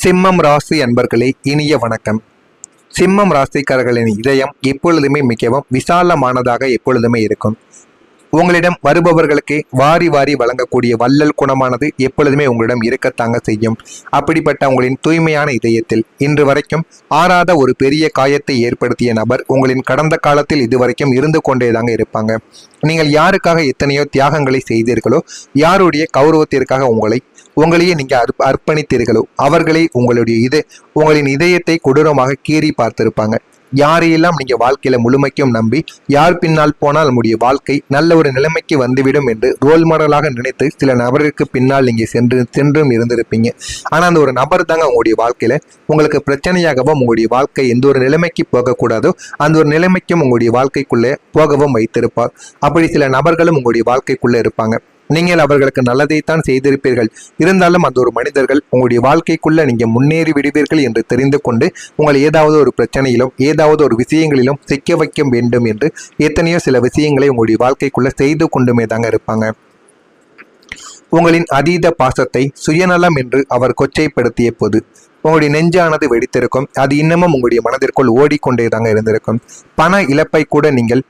சிம்மம் ராசி அன்பர்களே, இனிய வணக்கம். சிம்மம் ராசிக்காரர்களின் இதயம் எப்பொழுதுமே மிகவும் விசாலமானதாக எப்பொழுதுமே இருக்கும். உங்களிடம் வருபவர்களுக்கு வாரி வாரி வழங்கக்கூடிய வள்ளல் குணமானது எப்பொழுதுமே உங்களிடம் இருக்கத்தாங்க செய்யும். அப்படிப்பட்ட உங்களின் தூய்மையான இதயத்தில் இன்று வரைக்கும் ஆறாத ஒரு பெரிய காயத்தை ஏற்படுத்திய நபர் உங்களின் கடந்த காலத்தில் இதுவரைக்கும் இருந்து கொண்டேதாங்க இருப்பாங்க. நீங்கள் யாருக்காக எத்தனையோ தியாகங்களை செய்தீர்களோ, யாருடைய கௌரவத்திற்காக உங்களையே நீங்கள் அர்ப்பணித்தீர்களோ, அவர்களே உங்களின் இதயத்தை கொடூரமாக கீறி பார்த்திருப்பாங்க. யாரையெல்லாம் நீங்க வாழ்க்கையில முழுமைக்கும் நம்பி யார் பின்னால் போனால் நம்முடைய வாழ்க்கை நல்ல ஒரு நிலைமைக்கு வந்துவிடும் என்று ரோல் மாடலாக நினைத்து சில நபருக்கு பின்னால் நீங்க சென்றும் இருந்திருப்பீங்க. ஆனா அந்த ஒரு நபர் தாங்க உங்களுடைய வாழ்க்கையில உங்களுக்கு பிரச்சனையாகவும் உங்களுடைய வாழ்க்கை எந்த ஒரு நிலைமைக்கு போகக்கூடாதோ அந்த ஒரு நிலைமைக்கும் உங்களுடைய வாழ்க்கைக்குள்ளே போகவும் வைத்திருப்பார். அப்படி சில நபர்களும் உங்களுடைய வாழ்க்கைக்குள்ளே இருப்பாங்க. நீங்கள் அவர்களுக்கு நல்லதைத்தான் செய்திருப்பீர்கள். இருந்தாலும் அந்த ஒரு மனிதர்கள் உங்களுடைய வாழ்க்கைக்குள்ள நீங்க முன்னேறி விடுவீர்கள் என்று தெரிந்து கொண்டு உங்களை ஏதாவது ஒரு பிரச்சனையிலும் ஏதாவது ஒரு விஷயங்களிலும் சிக்க வைக்க வேண்டும் என்று எத்தனையோ சில விஷயங்களை உங்களுடைய வாழ்க்கைக்குள்ள செய்து கொண்டுமே தாங்க இருப்பாங்க. உங்களின் அதீத பாசத்தை சுயநலம் என்று அவர் கொச்சைப்படுத்திய போது உங்களுடைய நெஞ்சானது வெடித்திருக்கும். அது இன்னமும் உங்களுடைய மனதிற்குள் ஓடிக்கொண்டே தாங்க இருந்திருக்கும். பண இழப்பை கூட நீங்கள்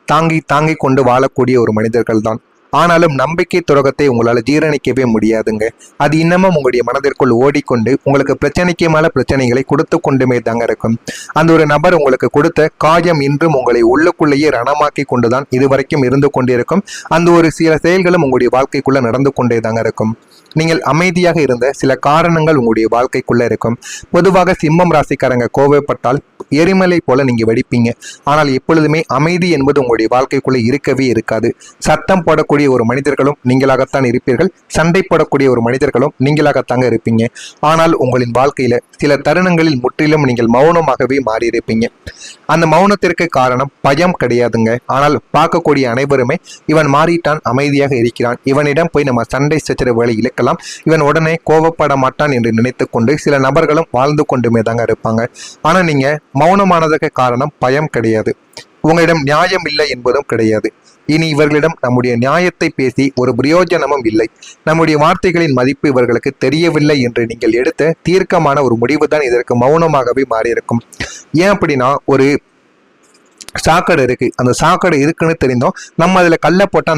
தாங்கி கொண்டு வாழக்கூடிய ஒரு மனிதர்கள் தான். ஆனாலும் நம்பிக்கை துரோகத்தை உங்களால் ஜீரணிக்கவே முடியாதுங்க. அது இன்னமும் உங்களுடைய மனதிற்குள் ஓடிக்கொண்டு உங்களுக்கு பிரச்சனைக்கு மேல பிரச்சனைகளை கொடுத்து கொண்டுமே தாங்க இருக்கும். அந்த ஒரு நபர் உங்களுக்கு கொடுத்த காயம் இன்றும் உங்களை உள்ளுக்குள்ளேயே ரணமாக்கி கொண்டுதான் இதுவரைக்கும் இருந்து கொண்டிருக்கும். அந்த ஒரு சில செயல்களும் உங்களுடைய வாழ்க்கைக்குள்ள நடந்து கொண்டே தாங்க இருக்கும். நீங்கள் அமைதியாக இருந்த சில காரணங்கள் உங்களுடைய வாழ்க்கைக்குள்ள இருக்கும். பொதுவாக சிம்மம் ராசிக்காரங்க கோபப்பட்டால் எரிமலை போல நீங்க வெடிப்பீங்க. ஆனால் எப்பொழுதுமே அமைதி என்பது உங்களுடைய வாழ்க்கைக்குள்ள இருக்கவே இருக்காது. சத்தம் போடக்கூடிய ஒரு மனிதர்களும் நீங்களாகத்தான் இருப்பீர்கள். சண்டை போடக்கூடிய ஒரு மனிதர்களும் நீங்களாகத்தாங்க இருப்பீங்க. ஆனால் உங்களின் வாழ்க்கையில சில தருணங்களில் முற்றிலும் நீங்கள் மௌனமாகவே மாறியிருப்பீங்க. அந்த மௌனத்திற்கு காரணம் பயம் கிடையாதுங்க. ஆனால் பார்க்கக்கூடிய அனைவருமே இவன் மாறிட்டான், அமைதியாக இருக்கிறான், இவனிடம் போய் நம்ம சண்டை சச்சரவுகளை இழுக்கலாம், இவன் உடனே கோபப்பட மாட்டான் என்று நினைத்து கொண்டு சில நபர்களும் வாழ்ந்து கொண்டுமே தாங்க இருப்பாங்க. ஆனா நீங்க மௌனமானதுக்கு காரணம் பயம் கிடையாது. உங்களிடம் நியாயம் இல்லை என்பதும் கிடையாது. இனி இவர்களிடம் நம்முடைய நியாயத்தை பேசி ஒரு பிரயோஜனமும் இல்லை, நம்முடைய வார்த்தைகளின் மதிப்பு இவர்களுக்கு தெரியவில்லை என்று நீங்கள் எடுத்த தீர்க்கமான ஒரு முடிவு தான் இதற்கு மௌனமாகவே மாறியிருக்கும். ஏன் அப்படின்னா, ஒரு சாக்கடை இருக்கு, அந்த சாக்கடை இருக்குன்னு தெரிந்தோம் நம்ம அதுல கல்லை போட்டால்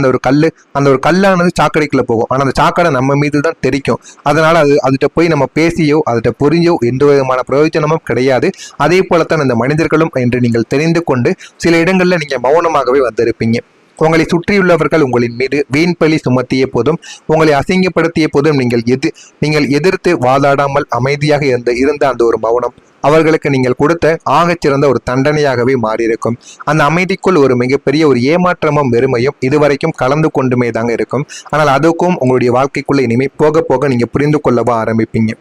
அந்த ஒரு கல்லானது சாக்கடைக்குள்ள போகும். ஆனா அந்த சாக்கடை நம்ம மீது தான் தெரிக்கும். அதனால அதுகிட்ட போய் நம்ம பேசியோ அதுகிட்ட புரிஞ்சோ எந்த விதமான பிரயோஜனமும் கிடையாது. அதே போலத்தான் இந்த மனிதர்களும் என்று நீங்கள் தெரிந்து கொண்டு சில இடங்கள்ல நீங்க மௌனமாகவே வந்திருப்பீங்க. உங்களை சுற்றியுள்ளவர்கள் உங்களின் மீது வீண்பழி சுமத்திய போதும் உங்களை அசிங்கப்படுத்திய போதும் நீங்கள் எதிர்த்து வாதாடாமல் அமைதியாக இருந்த அந்த ஒரு மௌனம் அவர்களுக்கு நீங்கள் கொடுத்த ஆகச்சிறந்த ஒரு தண்டனையாகவே மாறியிருக்கும். அந்த அமைதிக்குள் ஒரு மிகப்பெரிய ஒரு ஏமாற்றமும் வெறுமையும் இதுவரைக்கும் கலந்து கொண்டுமே தாங்க இருக்கும். ஆனால் அதுக்கும் உங்களுடைய வாழ்க்கைக்குள்ள இனிமே போக போக நீங்க புரிந்து கொள்ளவா ஆரம்பிப்பீங்க.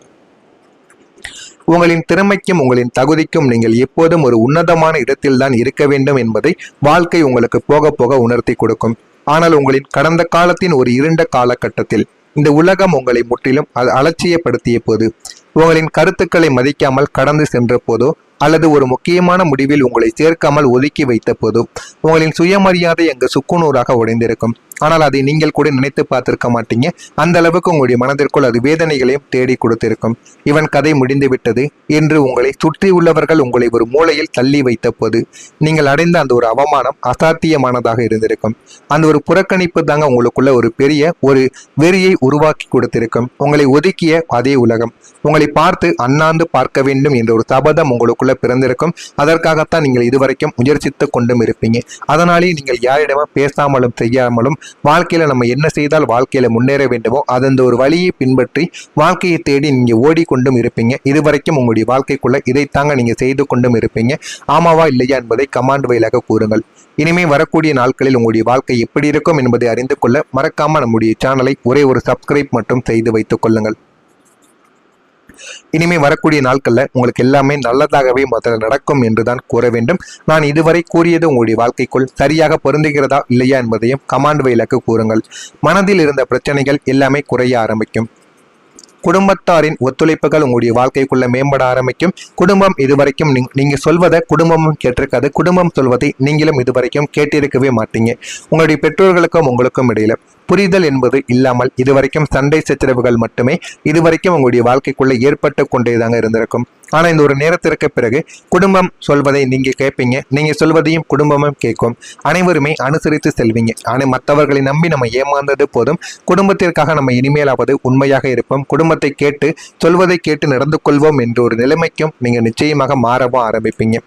உங்களின் திறமைக்கும் உங்களின் தகுதிக்கும் நீங்கள் எப்போதும் ஒரு உன்னதமான இடத்தில் தான் இருக்க வேண்டும் என்பதை வாழ்க்கை உங்களுக்கு போக போக உணர்த்தி கொடுக்கும். ஆனால் உங்களின் கடந்த காலத்தின் ஒரு இருண்ட காலகட்டத்தில் இந்த உலகம் உங்களை முற்றிலும் அலட்சியப்படுத்திய போது, உங்களின் கருத்துக்களை மதிக்காமல் கடந்து சென்ற போதோ அல்லது ஒரு முக்கியமான முடிவில் உங்களை சேர்க்காமல் ஒதுக்கி வைத்த போதோ உங்களின் சுயமரியாதை அங்கு சுக்குநூறாக உடைந்திருக்கும். ஆனால் அதை நீங்கள் கூட நினைத்து பார்த்திருக்க மாட்டீங்க. அந்த அளவுக்கு உங்களுடைய மனதிற்குள் அது வேதனைகளையும் தேடி கொடுத்திருக்கும். இவன் கதை முடிந்து விட்டது என்று உங்களை சுற்றி உள்ளவர்கள் உங்களை ஒரு மூலையில் தள்ளி வைத்த போது நீங்கள் அடைந்த அந்த ஒரு அவமானம் அசாத்தியமானதாக இருந்திருக்கும். அந்த ஒரு புறக்கணிப்பு தாங்க உங்களுக்குள்ள ஒரு பெரிய ஒரு வெறியை உருவாக்கி கொடுத்திருக்கும். உங்களை ஒதுக்கிய அதே உலகம் உங்களை பார்த்து அண்ணாந்து பார்க்க வேண்டும் என்ற ஒரு சபதம் உங்களுக்குள்ள பிறந்திருக்கும். அதற்காகத்தான் நீங்கள் இதுவரைக்கும் முயற்சித்து கொண்டும் இருப்பீங்க. அதனாலே நீங்கள் யாரிடமும் பேசாமலும் செய்யாமலும் வாழ்க்கையில நம்ம என்ன செய்தால் வாழ்க்கையில முன்னேற வேண்டுமோ அந்த ஒரு வழியை பின்பற்றி வாழ்க்கையை தேடி நீங்க ஓடிக்கொண்டும் இருப்பீங்க. இதுவரைக்கும் உங்களுடைய வாழ்க்கைக்குள்ள இதைத்தாங்க நீங்க செய்து கொண்டும் இருப்பீங்க. ஆமாவா இல்லையா என்பதை கமாண்ட் வாயிலாக கூறுங்கள். இனிமே வரக்கூடிய நாட்களில் உங்களுடைய வாழ்க்கை எப்படி இருக்கும் என்பதை அறிந்து கொள்ள மறக்காம நம்முடைய சேனலை ஒரே ஒரு சப்ஸ்கிரைப் மட்டும் செய்து வைத்துக் கொள்ளுங்கள். இனிமே வரக்கூடிய நாட்கள்ல உங்களுக்கு எல்லாமே நல்லதாகவே முதல்ல நடக்கும் என்றுதான் கூற வேண்டும். நான் இதுவரை கூறியது உங்களுடைய வாழ்க்கைக்குள் சரியாக பொருந்துகிறதா இல்லையா என்பதையும் கமாண்ட் வாயிலாக கூறுங்கள். மனதில் இருந்த பிரச்சனைகள் எல்லாமே குறைய ஆரம்பிக்கும். குடும்பத்தாரின் ஒத்துழைப்புகள் உங்களுடைய வாழ்க்கைக்குள்ள மேம்பட ஆரம்பிக்கும். குடும்பம் இதுவரைக்கும் நீங்க சொல்வதை குடும்பமும் கேட்டிருக்காது, குடும்பம் சொல்வதை நீங்களும் இதுவரைக்கும் கேட்டிருக்கவே மாட்டீங்க. உங்களுடைய பெற்றோர்களுக்கும் உங்களுக்கும் இடையில புரிதல் என்பது இல்லாமல் இதுவரைக்கும் சண்டை சச்சரவுகள் மட்டுமே இதுவரைக்கும் உங்களுடைய வாழ்க்கைக்குள்ள ஏற்பட்டு கொண்டேதாங்க இருந்திருக்கும். ஆனா இந்த ஒரு நேரத்திற்கு பிறகு குடும்பம் சொல்வதை நீங்க கேட்பீங்க, நீங்க சொல்வதையும் குடும்பமும் கேட்கும். அனைவருமே அனுசரித்து செல்வீங்க. ஆனா மற்றவர்களை நம்பி நம்ம ஏமாந்தது போதும், குடும்பத்திற்காக நம்ம இனிமேலாவது உண்மையாக இருப்போம், குடும்பத்தை கேட்டு சொல்வதை கேட்டு நடந்து கொள்வோம் என்ற ஒரு நிலைமைக்கும் நீங்க நிச்சயமாக மாறவும் ஆரம்பிப்பீங்க.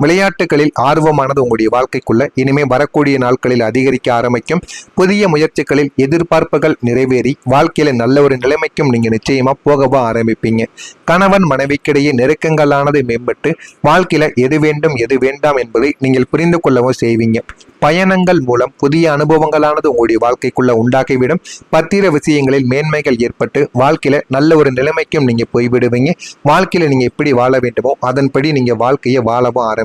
விளையாட்டுகளில் ஆர்வமானது உங்களுடைய வாழ்க்கைக்குள்ள இனிமே வரக்கூடிய நாட்களில் அதிகரிக்க ஆரம்பிக்கும். புதிய முயற்சிகளில் எதிர்பார்ப்புகள் நிறைவேறி வாழ்க்கையில நல்ல ஒரு நிலைமைக்கும் நீங்க நிச்சயமா போகவும் ஆரம்பிப்பீங்க. கணவன் மனைவிக்கிடையே நெருக்கங்களானது மேம்பட்டு வாழ்க்கையில எது வேண்டும் எது வேண்டாம் என்பதை நீங்கள் புரிந்து கொள்ளவும் செய்வீங்க. பயணங்கள் மூலம் புதிய அனுபவங்களானது உங்களுடைய வாழ்க்கைக்குள்ள உண்டாக்கிவிடும். பத்திர விஷயங்களில் மேன்மைகள் ஏற்பட்டு வாழ்க்கையில நல்ல ஒரு நிலைமைக்கும் நீங்க போய்விடுவீங்க. வாழ்க்கையில நீங்க எப்படி வாழ வேண்டுமோ அதன்படி நீங்க வாழ்க்கையை வாழவும் ஆரம்பிப்பீங்க.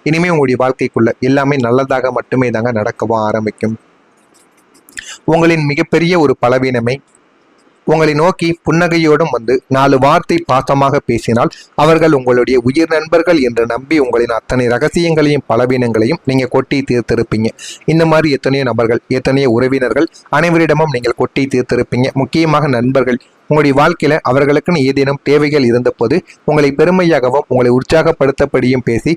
இனிமே உங்களுடைய வாழ்க்கைக்குள்ள எல்லாமே நல்லதாக மட்டுமே தாங்க நடக்கவும் ஆரம்பிக்கும். உங்களின் மிகப்பெரிய ஒரு பலவீனமே உங்களை நோக்கி புன்னகையோடும் வந்து 4 வார்த்தை பாசமாக பேசினால் அவர்கள் உங்களுடைய உயிர் நண்பர்கள் என்று நம்பி உங்களின் அத்தனை ரகசியங்களையும் பலவீனங்களையும் நீங்க கொட்டி தீர்த்திருப்பீங்க. இந்த மாதிரி எத்தனையோ நபர்கள், எத்தனையோ உறவினர்கள் அனைவரிடமும் நீங்கள் கொட்டி தீர்த்திருப்பீங்க. முக்கியமாக நண்பர்கள் உங்களுடைய வாழ்க்கையில அவர்களுக்குன்னு ஏதேனும் தேவைகள் இருந்தபோது உங்களை பெருமையாகவும் உங்களை உற்சாகப்படுத்தப்படியும் பேசி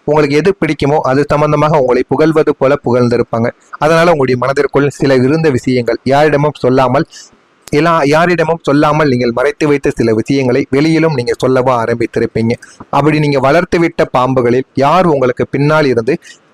உங்களுக்கு எது பிடிக்குமோ அது சம்பந்தமாக உங்களை புகழ்வது போல புகழ்ந்திருப்பாங்க. அதனால உங்களுடைய மனதிற்குள் சில இருந்த விஷயங்கள் யாரிடமும் சொல்லாமல் நீங்கள் மறைத்து வைத்த சில விஷயங்களை வெளியிலும் நீங்க சொல்லவா ஆரம்பித்திருப்பீங்க. அப்படி நீங்க வளர்த்து விட்ட பாம்புகளில் யார் உங்களுக்கு பின்னால்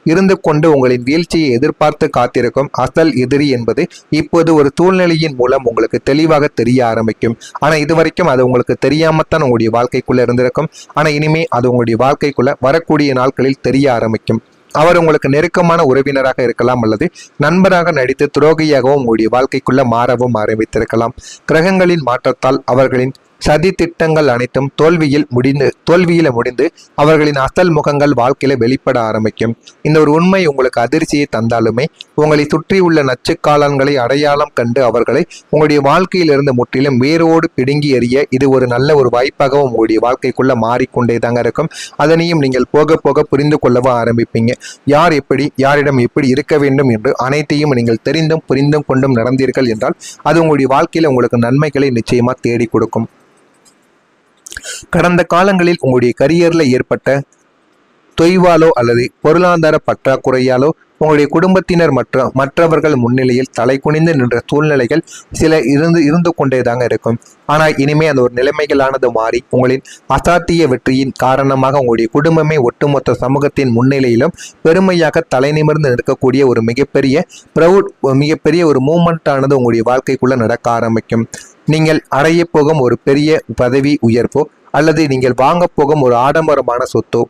இருந்து கொண்டு உங்களின் வீழ்ச்சியை எதிர்பார்த்து காத்திருக்கும் அசல் எதிரி என்பது இப்போது ஒரு சூழ்நிலையின் மூலம் உங்களுக்கு தெளிவாக தெரிய ஆரம்பிக்கும். ஆனா இதுவரைக்கும் அது உங்களுக்கு தெரியாமத்தான் உங்களுடைய வாழ்க்கைக்குள்ள இருந்திருக்கும். ஆனா இனிமே அது உங்களுடைய வாழ்க்கைக்குள்ள வரக்கூடிய நாட்களில் தெரிய ஆரம்பிக்கும். அவர் உங்களுக்கு நெருக்கமான உறவினராக இருக்கலாம், அல்லது நண்பராக நடித்து துரோகியாகவும் உங்களுடைய வாழ்க்கைக்குள்ள மாறவும் ஆரம்பித்திருக்கலாம். கிரகங்களின் மாற்றத்தால் அவர்களின் சதி திட்டங்கள் அனைத்தும் தோல்வியில முடிந்து அவர்களின் அசல் முகங்கள் வாழ்க்கையில வெளிப்பட ஆரம்பிக்கும். இந்த ஒரு உண்மை உங்களுக்கு அதிர்ச்சியை தந்தாலுமே உங்களை சுற்றி உள்ள நச்சுக்காலன்களை அடையாளம் கண்டு அவர்களை உங்களுடைய வாழ்க்கையிலிருந்து முற்றிலும் வேரோடு பிடுங்கி எறிய இது ஒரு நல்ல ஒரு வாய்ப்பாகவும் உங்களுடைய வாழ்க்கைக்குள்ள மாறிக்கொண்டே தாங்க இருக்கும். அதனையும் நீங்கள் போக போக புரிந்து கொள்ளவும் ஆரம்பிப்பீங்க. யாரிடம் எப்படி இருக்க வேண்டும் என்று அனைத்தையும் நீங்கள் தெரிந்தும் புரிந்தும் கொண்டும் நடந்தீர்கள் என்றால் அது உங்களுடைய வாழ்க்கையில உங்களுக்கு நன்மைகளை நிச்சயமா தேடி கொடுக்கும். கடந்த காலங்களில் உங்களுடைய கரியர்ல ஏற்பட்ட தொய்வாலோ அல்லது பொருளாதார பற்றாக்குறையாலோ உங்களுடைய குடும்பத்தினர் மற்றவர்கள் முன்னிலையில் தலை குனிந்து நின்ற சூழ்நிலைகள் சில இருந்து கொண்டேதாங்க இருக்கும். ஆனால் இனிமே அந்த ஒரு நிலைமைகளானது மாறி உங்களின் அசாத்திய வெற்றியின் காரணமாக உங்களுடைய குடும்பமே ஒட்டுமொத்த சமூகத்தின் முன்னிலையிலும் பெருமையாக தலை நிமிர்ந்து நிற்கக்கூடிய ஒரு மிகப்பெரிய ஒரு மூமெண்ட் ஆனது உங்களுடைய வாழ்க்கைக்குள்ள நடக்க ஆரம்பிக்கும். நீங்கள் அடைய போகும் ஒரு பெரிய பதவி உயர்வோ அல்லது நீங்கள் வாங்க போகும் ஒரு ஆடம்பரமான சொத்தோ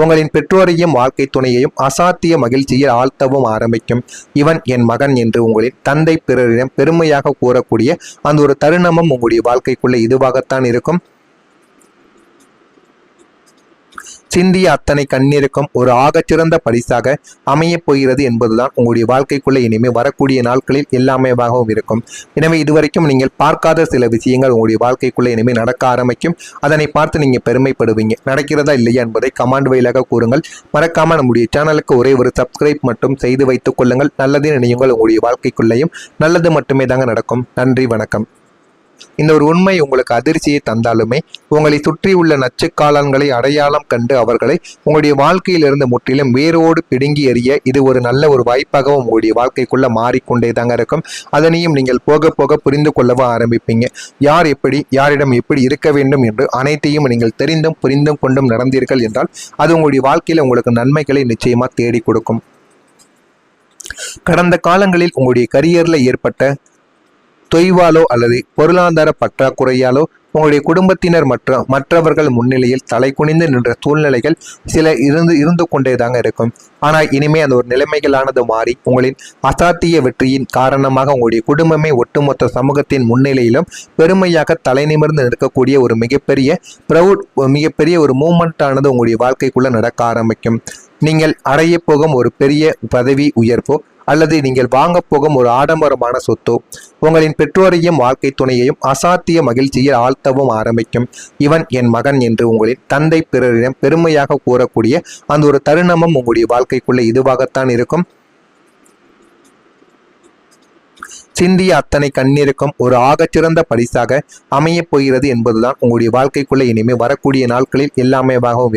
உங்களின் பெற்றோரையும் வாழ்க்கை துணையையும் அசாத்திய மகிழ்ச்சியில் ஆழ்த்தவும் ஆரம்பிக்கும். இவன் என் மகன் என்று உங்களின் தந்தை பிறரிடம் பெருமையாக கூறக்கூடிய அந்த ஒரு தருணமும் உங்களுடைய வாழ்க்கைக்குள்ள இதுவாகத்தான் இருக்கும். சிந்திய அத்தனை கண்ணீருக்கும் ஒரு ஆகச்சிறந்த பரிசாக அமையப் போகிறது என்பதுதான் உங்களுடைய வாழ்க்கைக்குள்ள இனிமே வரக்கூடிய நாட்களில் எல்லாமேவாகவும் இருக்கும். எனவே இதுவரைக்கும் நீங்கள் பார்க்காத சில விஷயங்கள் உங்களுடைய வாழ்க்கைக்குள்ள இனிமே நடக்க ஆரம்பிக்கும். அதனை பார்த்து நீங்க பெருமைப்படுவீங்க. நடக்கிறதா இல்லையா என்பதை கமெண்ட் வழியாக கூறுங்கள். மறக்காம நம்முடைய சேனலுக்கு ஒரே ஒரு சப்ஸ்கிரைப் மட்டும் செய்து வைத்துக் கொள்ளுங்கள். நல்லதே நினையுங்கள். உங்களுடைய வாழ்க்கைக்குள்ளேயும் நல்லது மட்டுமே தாங்க நடக்கும். நன்றி, வணக்கம். இந்த ஒரு உண்மை உங்களுக்கு அதிர்ச்சியை தந்தாலுமே உங்களை சுற்றி உள்ள நச்சுக்காலன்களை அடையாளம் கண்டு அவர்களை உங்களுடைய வாழ்க்கையிலிருந்து முற்றிலும் வேரோடு பிடுங்கி எறிய இது ஒரு நல்ல ஒரு வாய்ப்பாகவும் உங்களுடைய வாழ்க்கைக்குள்ள மாறிக்கொண்டே தாங்க இருக்கும். அதனையும் நீங்கள் போக போக புரிந்து கொள்ளவும் ஆரம்பிப்பீங்க. யாரிடம் எப்படி இருக்க வேண்டும் என்று அனைத்தையும் நீங்கள் தெரிந்தும் புரிந்தும் கொண்டும் நடந்தீர்கள் என்றால் அது உங்களுடைய வாழ்க்கையில உங்களுக்கு நன்மைகளை நிச்சயமா தேடி கொடுக்கும். கடந்த காலங்களில் உங்களுடைய கரியர்ல ஏற்பட்ட தொய்வாலோ அல்லது பொருளாதார பற்றாக்குறையாலோ உங்களுடைய குடும்பத்தினர் மற்றவர்கள் முன்னிலையில் தலை குனிந்து நின்ற சூழ்நிலைகள் சில இருந்து கொண்டேதாங்க இருக்கும். ஆனால் இனிமே அந்த ஒரு நிலைமைகளானது மாறி உங்களின் அசாத்திய வெற்றியின் காரணமாக உங்களுடைய குடும்பமே ஒட்டுமொத்த சமூகத்தின் முன்னிலையிலும் பெருமையாக தலை நிமிர்ந்து நிற்கக்கூடிய ஒரு மிகப்பெரிய ஒரு மூமெண்ட் ஆனது உங்களுடைய வாழ்க்கைக்குள்ள நடக்க ஆரம்பிக்கும். நீங்கள் அடைய போகும் ஒரு பெரிய பதவி உயர்வோ அல்லது நீங்கள் வாங்க போகும் ஒரு ஆடம்பரமான சொத்தோ உங்களின் பெற்றோரையும் வாழ்க்கை துணையையும் அசாத்திய மகிழ்ச்சியில் ஆழ்த்தவும் ஆரம்பிக்கும். இவன் என் மகன் என்று உங்களின் தந்தை பிறரிடம் பெருமையாக கூறக்கூடிய அந்த ஒரு தருணமும் உங்களுடைய வாழ்க்கைக்குள்ள இதுவாகத்தான் இருக்கும். சிந்திய அத்தனை கண்ணீருக்கும் ஒரு ஆகச்சிறந்த பரிசாக அமையப் போகிறது என்பதுதான் உங்களுடைய வாழ்க்கைக்குள்ள இனிமே வரக்கூடிய நாட்களில் எல்லாமேவாகவும்